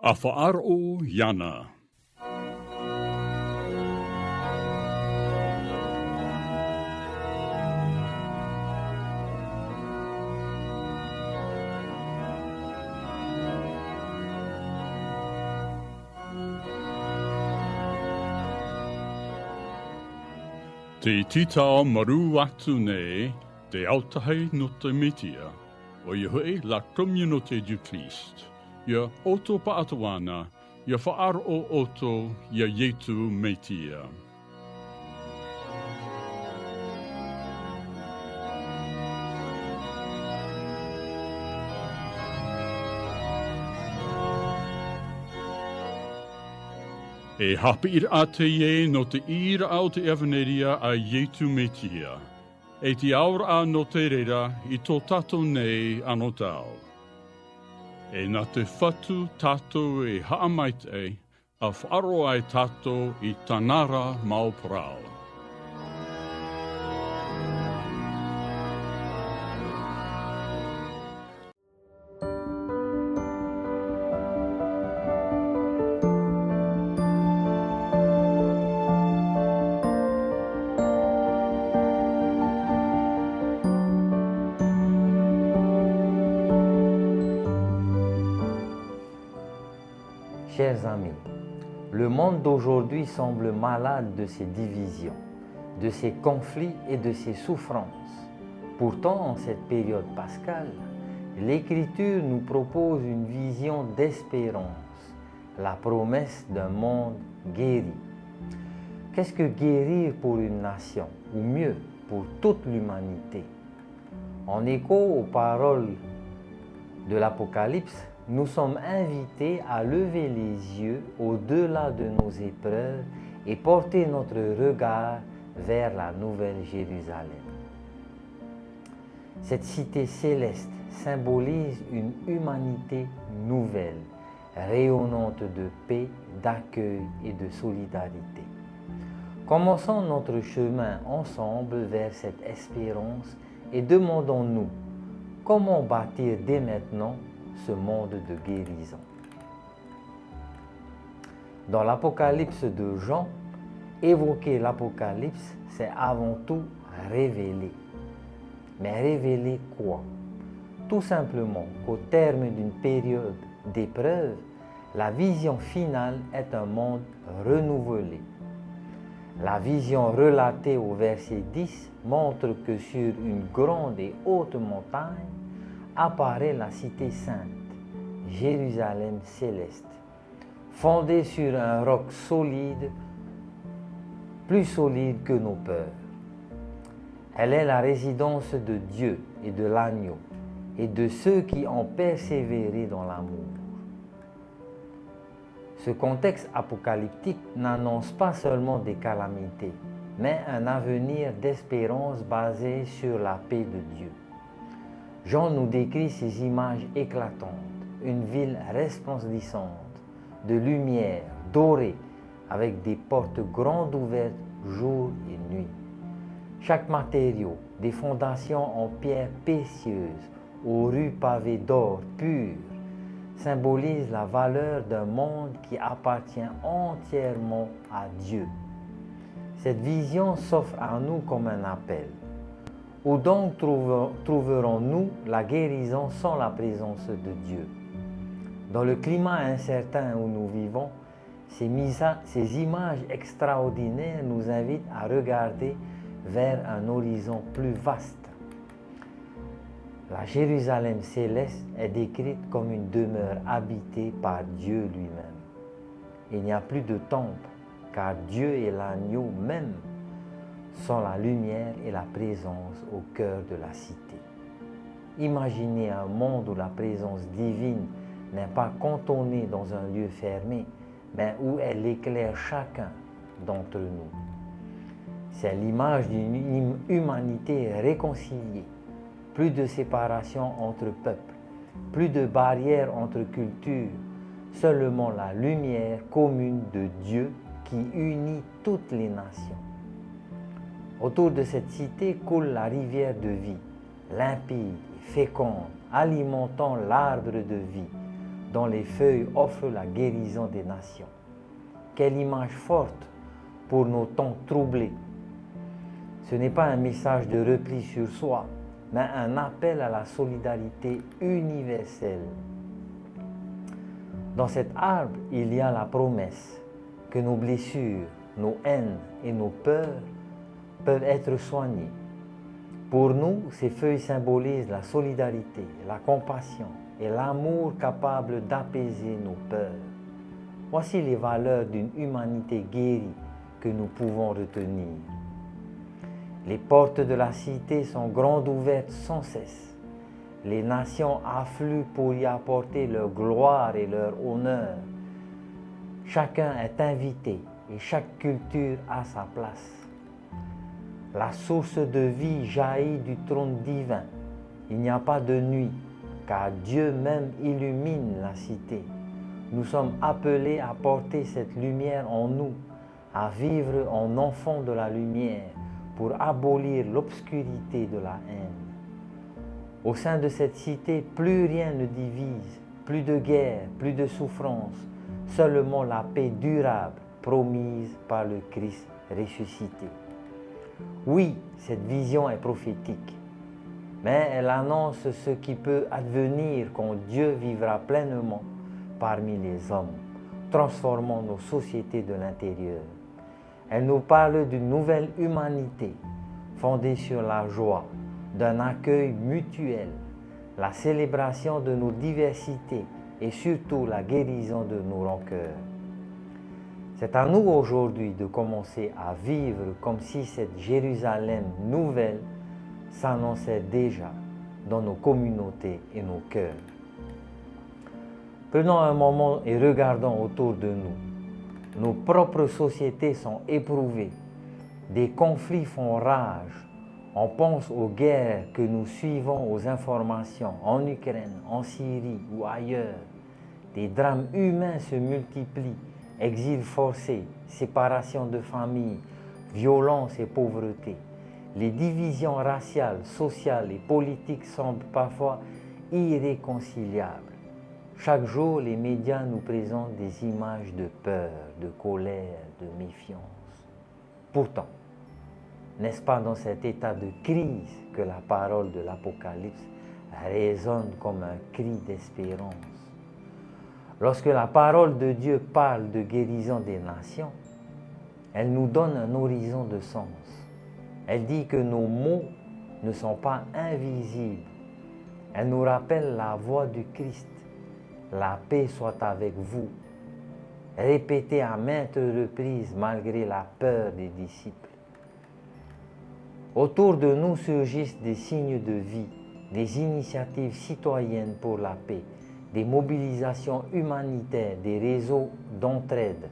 Afa'aro Yana. Te titao maru atu nei, te autahe no te metia, o Yahweh la communauté du Christ. Ya oto paatuana, ya fa'ar o oto, ya yetu metia. E hapir ate ye no te ira au te evaneria a yetu metia. E te aura no te rera i tō tato nei anō tau. E nā te whatu tato e haamait e, a wharo ai tato i tanara mau prau. Chers amis, le monde d'aujourd'hui semble malade de ses divisions, de ses conflits et de ses souffrances. Pourtant, en cette période pascale, l'Écriture nous propose une vision d'espérance, la promesse d'un monde guéri. Qu'est-ce que guérir pour une nation, ou mieux, pour toute l'humanité? En écho aux paroles de l'Apocalypse, nous sommes invités à lever les yeux au-delà de nos épreuves et porter notre regard vers la Nouvelle Jérusalem. Cette cité céleste symbolise une humanité nouvelle, rayonnante de paix, d'accueil et de solidarité. Commençons notre chemin ensemble vers cette espérance et demandons-nous comment bâtir dès maintenant ce monde de guérison. Dans l'Apocalypse de Jean, évoquer l'Apocalypse, c'est avant tout révéler. Mais révéler quoi? Tout simplement qu'au terme d'une période d'épreuve, la vision finale est un monde renouvelé. La vision relatée au verset 10 montre que sur une grande et haute montagne apparaît la cité sainte, Jérusalem céleste, fondée sur un roc solide, plus solide que nos peurs. Elle est la résidence de Dieu et de l'agneau et de ceux qui ont persévéré dans l'amour. Ce contexte apocalyptique n'annonce pas seulement des calamités, mais un avenir d'espérance basé sur la paix de Dieu. Jean nous décrit ces images éclatantes, une ville resplendissante, de lumière, dorée, avec des portes grandes ouvertes jour et nuit. Chaque matériau, des fondations en pierre précieuse, aux rues pavées d'or pur, symbolise la valeur d'un monde qui appartient entièrement à Dieu. Cette vision s'offre à nous comme un appel. Où donc trouverons-nous la guérison sans la présence de Dieu? Dans le climat incertain où nous vivons, ces images extraordinaires nous invitent à regarder vers un horizon plus vaste. La Jérusalem céleste est décrite comme une demeure habitée par Dieu lui-même. Il n'y a plus de temple, car Dieu et l'agneau même sont la lumière et la présence au cœur de la cité. Imaginez un monde où la présence divine n'est pas cantonnée dans un lieu fermé, mais où elle éclaire chacun d'entre nous. C'est l'image d'une humanité réconciliée, plus de séparation entre peuples, plus de barrières entre cultures, seulement la lumière commune de Dieu qui unit toutes les nations. Autour de cette cité coule la rivière de vie, limpide et féconde, alimentant l'arbre de vie, dont les feuilles offrent la guérison des nations. Quelle image forte pour nos temps troublés. Ce n'est pas un message de repli sur soi, mais un appel à la solidarité universelle. Dans cet arbre, il y a la promesse que nos blessures, nos haines et nos peurs peuvent être soignées. Pour nous, ces feuilles symbolisent la solidarité, la compassion et l'amour capable d'apaiser nos peurs. Voici les valeurs d'une humanité guérie que nous pouvons retenir. Les portes de la cité sont grandes ouvertes sans cesse. Les nations affluent pour y apporter leur gloire et leur honneur. Chacun est invité et chaque culture a sa place. La source de vie jaillit du trône divin. Il n'y a pas de nuit, car Dieu même illumine la cité. Nous sommes appelés à porter cette lumière en nous, à vivre en enfants de la lumière, pour abolir l'obscurité de la haine. Au sein de cette cité, plus rien ne divise, plus de guerre, plus de souffrance, seulement la paix durable promise par le Christ ressuscité. Oui, cette vision est prophétique, mais elle annonce ce qui peut advenir quand Dieu vivra pleinement parmi les hommes, transformant nos sociétés de l'intérieur. Elle nous parle d'une nouvelle humanité fondée sur la joie, d'un accueil mutuel, la célébration de nos diversités et surtout la guérison de nos rancœurs. C'est à nous aujourd'hui de commencer à vivre comme si cette Jérusalem nouvelle s'annonçait déjà dans nos communautés et nos cœurs. Prenons un moment et regardons autour de nous. Nos propres sociétés sont éprouvées. Des conflits font rage. On pense aux guerres que nous suivons aux informations en Ukraine, en Syrie ou ailleurs. Des drames humains se multiplient, exil forcé, séparation de familles, violence et pauvreté. Les divisions raciales, sociales et politiques semblent parfois irréconciliables. Chaque jour, les médias nous présentent des images de peur, de colère, de méfiance. Pourtant, n'est-ce pas dans cet état de crise que la parole de l'Apocalypse résonne comme un cri d'espérance? Lorsque la parole de Dieu parle de guérison des nations, elle nous donne un horizon de sens. Elle dit que nos mots ne sont pas invisibles. Elle nous rappelle la voix du Christ. La paix soit avec vous. Répétée à maintes reprises malgré la peur des disciples. Autour de nous surgissent des signes de vie, des initiatives citoyennes pour la paix, des mobilisations humanitaires, des réseaux d'entraide,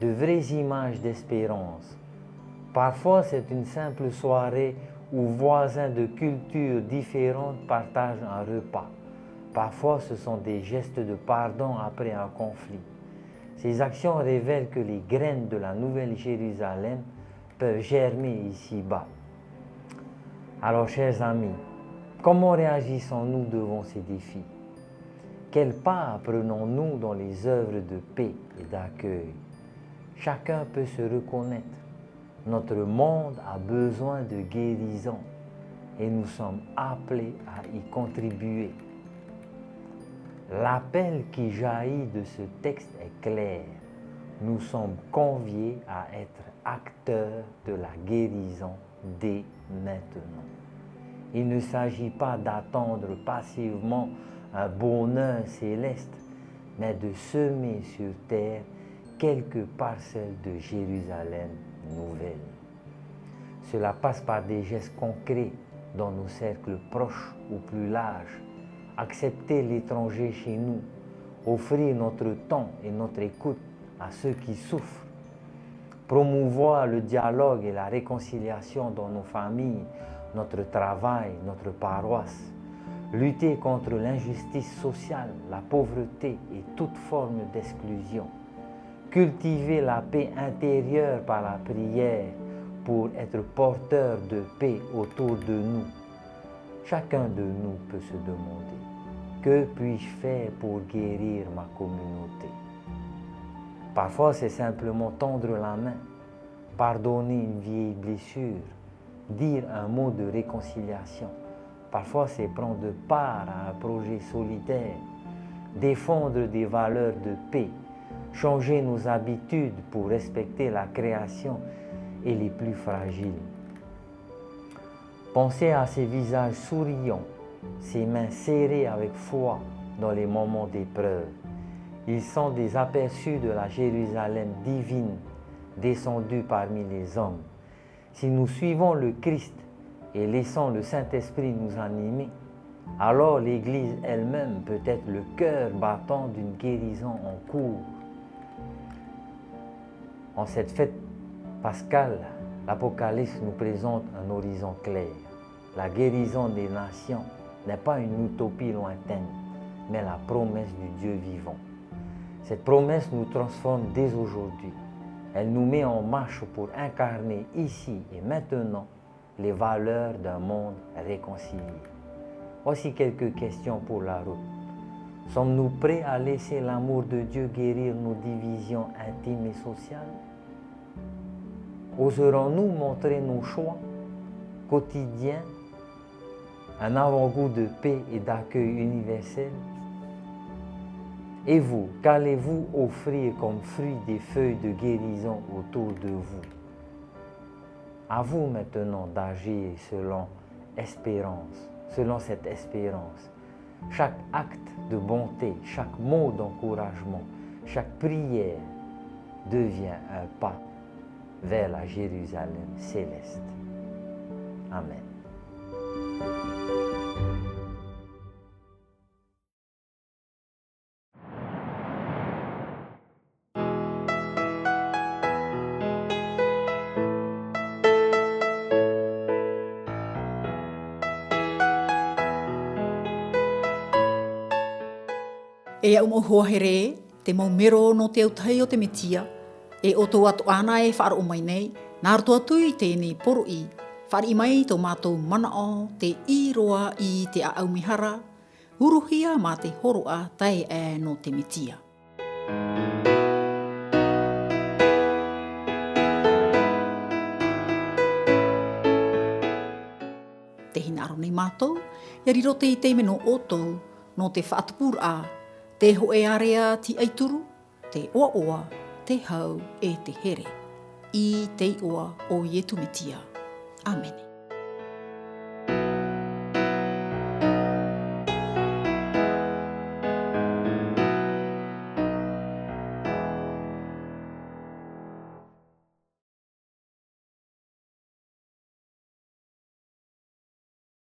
de vraies images d'espérance. Parfois, c'est une simple soirée où voisins de cultures différentes partagent un repas. Parfois, ce sont des gestes de pardon après un conflit. Ces actions révèlent que les graines de la Nouvelle Jérusalem peuvent germer ici-bas. Alors, chers amis, comment réagissons-nous devant ces défis? Quel pas prenons-nous dans les œuvres de paix et d'accueil? Chacun peut se reconnaître. Notre monde a besoin de guérison et nous sommes appelés à y contribuer. L'appel qui jaillit de ce texte est clair. Nous sommes conviés à être acteurs de la guérison dès maintenant. Il ne s'agit pas d'attendre passivement un bonheur céleste, mais de semer sur terre quelques parcelles de Jérusalem nouvelle. Cela passe par des gestes concrets dans nos cercles proches ou plus larges. Accepter l'étranger chez nous, offrir notre temps et notre écoute à ceux qui souffrent, promouvoir le dialogue et la réconciliation dans nos familles, notre travail, notre paroisse, lutter contre l'injustice sociale, la pauvreté et toute forme d'exclusion, cultiver la paix intérieure par la prière pour être porteur de paix autour de nous. Chacun de nous peut se demander, Que puis-je faire pour guérir ma communauté? Parfois, c'est simplement tendre la main, pardonner une vieille blessure, dire un mot de réconciliation. Parfois, c'est prendre part à un projet solidaire, défendre des valeurs de paix, changer nos habitudes pour respecter la création et les plus fragiles. Pensez à ces visages souriants, ces mains serrées avec foi dans les moments d'épreuve. Ils sont des aperçus de la Jérusalem divine descendue parmi les hommes. Si nous suivons le Christ et laissons le Saint-Esprit nous animer, alors l'Église elle-même peut être le cœur battant d'une guérison en cours. En cette fête pascale, l'Apocalypse nous présente un horizon clair. La guérison des nations n'est pas une utopie lointaine, mais la promesse du Dieu vivant. Cette promesse nous transforme dès aujourd'hui. Elle nous met en marche pour incarner ici et maintenant les valeurs d'un monde réconcilié. Voici quelques questions pour la route. Sommes-nous prêts à laisser l'amour de Dieu guérir nos divisions intimes et sociales? Oserons-nous montrer nos choix quotidiens un avant-goût de paix et d'accueil universel? Et vous, qu'allez-vous offrir comme fruit des feuilles de guérison autour de vous? À vous maintenant d'agir selon cette espérance. Chaque acte de bonté, chaque mot d'encouragement, chaque prière devient un pas vers la Jérusalem céleste. Amen. E au mo huahere, te mau mero no te autahi o te metia, e o tō atu ana e whaaro mai nei, nā roto atu i tēnei poro i, whaari mai tō mātou mana o, te iroa i te aumihara, uruhia mā te horoa tai e no te metia. Te hinaro nei mātou, ia riro te i teime no otou, no te whaatupura, te hoe area ti aituru, te oa, te hau e te here. I te oa o Ietu Metia. Amen.